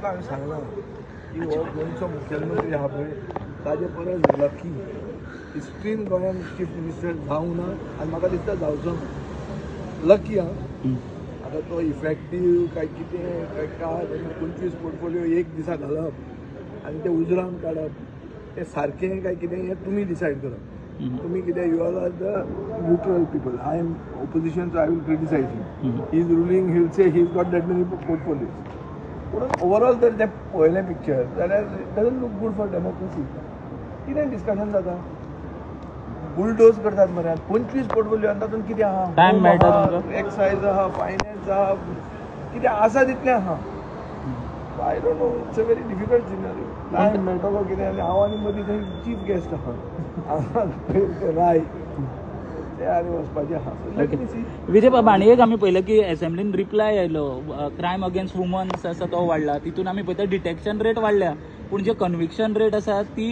तुका हांवें सांगलां की हो गोंयचो मुखेलमंत्री आहा पळय ताजे परस लकी हिस्ट्रीन गोंयान चीफ मिनिस्टर जावंक ना आनी म्हाका दिसता जावचो ना लकी आहा आतां तो इफेक्टीव काय कितें काय काय 25 पोर्टफोलियो एक दिसा घालप आनी ते उजरावन काडप तें सारकें काय कितें हें तुमी डिसायड करप तुम्ही कितें you are the neutral people I am opposition so I will criticise you he is ruling he will say he is got that many portfolios पूण ओवरऑल जर तें पळयलें पिक्चर जाल्यार it doesn't look good for democracy कितें discussion जाता bulldoze करतात मरे 25 portfolio आनी तातूंत कितें आहा टायम मेळटा तुमकां एक्सायज आहा फायनान्स आहा कितें आसा तितलें आहा I don't know it's a very difficult scenario time मेळटलो कितें आनी हांव आनी मदीं थंय चीफ गेस्ट आहा राय ते आनी वचपाचें आहा विजय बाबा आनी एक आमी पळयलें की असेंब्लीन रिप्लाय आयलो क्रायम अगेन्स्ट वुमन्स आसा तो वाडला तितून आमी पळयता डिटेक्शन रेट वाडल्या पूण जे कन्विक्शन रेट आसा ती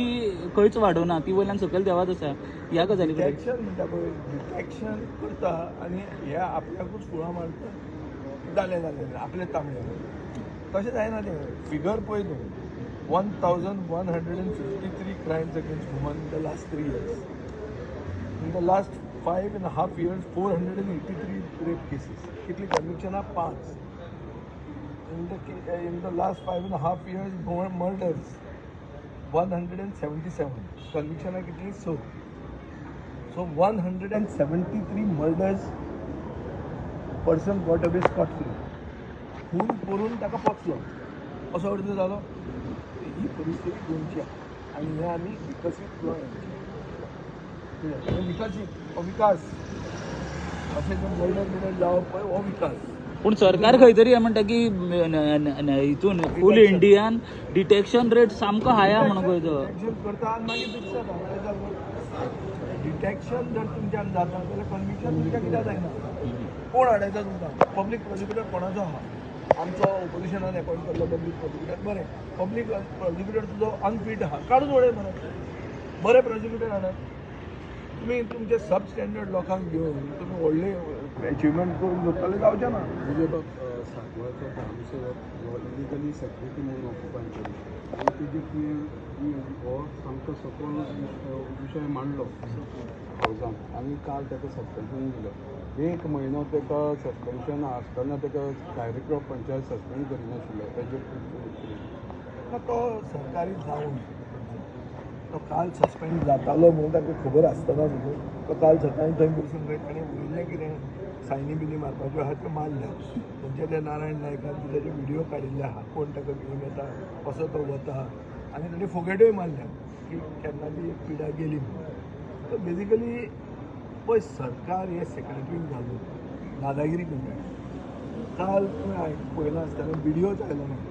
खंयच वाडोवना ती वयल्यान सकयल देवात आसा ह्या गजाली डिटेक्शन म्हणटा पळय डिटेक्शन करता आनी हे आपल्याकूच फुळां मारता जालें आपले तांबडे तशें जायना तें फिगर पळय तूं 1153 crimes against women in the last 3 years. In the last 5.5 years, 483 rape cases. Kitli conviction are 5. In the last 5.5 years, murders 177. Conviction are kitli so. So 173 murders, person got away scot free. खून करून ताका पोचलो असो अर्थ जालो ही परिस्थिती गोंयची आनी हे आमी विकसीत गोंय विकसीत विकास अशें जे मर्डर जावप पळय हो विकास पूण सरकार खंय तरी म्हणटा की हितून फूल इंडियान डिटेक्शन रेट सामको हाय आहा म्हणून पळय डिटेक्शन करता आनी मागीर फिक्स जाता डिटेक्शन जर तुमच्यान जाता जाल्यार कन्विक्शन तुमच्या कित्याक जायना कोण हाडयता तुमकां पब्लीक प्रोसिक्युटर कोणाचो आहा आमचो ओपोजिशनान अपॉयंट केल्लो पब्लीक प्रोसिक्युटर बरें पब्लीक प्रोसिक्युटर तुजो अनफीट आहा काडून उडय मरे बरे प्रोसिक्युटर हाडात तुमी तुमचे सब स्टँडर्ड लोकांक घेवन तुमी व्हडले अचिवमेंट करून दवरतले जावचें ना विजय बाब सांकवाळचो ग्रामसेवक हो इलिगली सेक्रेटरी म्हणून ऑक्युपाय केलो आनी तेजी हो सामको सपोज विशय मांडलो हावजान आनी काल ताका सस्पेन्शन दिलें 1 म्हयनो ताका सस्पेन्शन आसतना ताका डायरेक्टर ऑफ पंचायत सस्पेंड करिनाशिल्लो तेजेर तो सरकारी जावन तो काल सस्पेंड जातालो म्हणून ताका खबर आसतना न्हू तो काल सकाळीं थंय बसून खंय ताणें उरलें कितें सायनी बिनी मारपाच्यो आहा त्यो मारल्या म्हणजे ते नारायण नायकान ताचे व्हिडियो काडिल्ले आहा कोण ताका घेवन येता कसो तो वता आनी ताणें फोगेट्योय मारल्या की केन्ना ती पिडा गेली म्हणून तो बेजिकली पळय सरकार हे सेक्रेटरीक घालून दादागिरी करता काल तुवें पळयलां आसतना व्हिडियोच आयलो म्हाका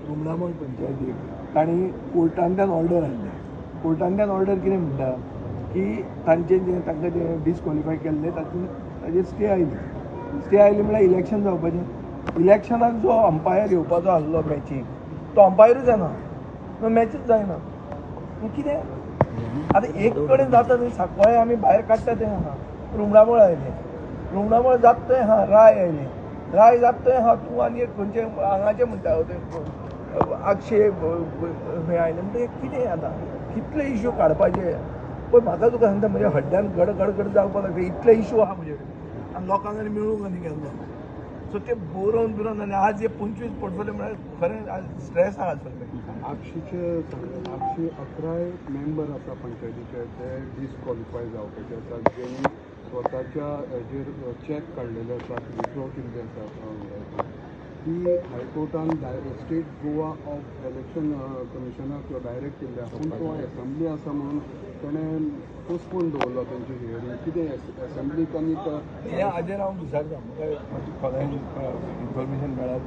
रुमणामळ पंचायतीक तांणी कोर्टांतल्यान ऑर्डर हाडल्या कोर्टांतल्यान ऑर्डर कितें म्हणटा की तांचें जें तांकां जें डिस्क्वॉलिफाय केल्लें तातूंत ताजेर स्टे आयली म्हळ्यार इलेक्शन जावपाचें इलेक्शनाक जो अंपायर येवपाचो आसलो मॅचीक तो अंपायरूच येना मॅचूच जायना कितें आतां एक कडेन जाता थंय सांकवाळे आमी भायर काडटा तें आहा रुमणामळ आयलें रुमणामळ जाता थंय आहा राय आयलें राय जाता थंय आहा तूं आनी एक खंयचें हांगाचें म्हणटा तें आक्षे खंय आयलें म्हणटा कितें आतां कितले इश्यू काडपाचे पळय म्हाका तुका सांगता म्हज्या हड्ड्यान गड जावपाक लागले इतले इश्यू आहा म्हजे कडेन आनी लोकांक आनी मेळूंक आनी गेल्लो सो ते बरोवन आनी आज हे 25 पोर्टफोलियो म्हळ्यार खरें आज स्ट्रेस आहा सगळें आक्षीचे 11 मेंबर आसा पंचायतीचे ते डिस्क्वॉलिफाय जावपाचे आसात जेणी स्वताच्या हेजेर चॅक काडलेले आसात विथड्रॉ केल्ले आसा ती हायकोर्टान स्टेट गोवा ऑफ इलेक्शन कमिशनाक डायरेक्ट केल्ले आसा पूण तो एसेंब्ली आसा म्हणून ताणें पोस्टपोन दवरलो तेंची हियरींग कितें एसेंब्लीक आनी हे हाजेर हांव विचारता म्हाका म्हाजी खोलायन इन्फॉर्मेशन मेळत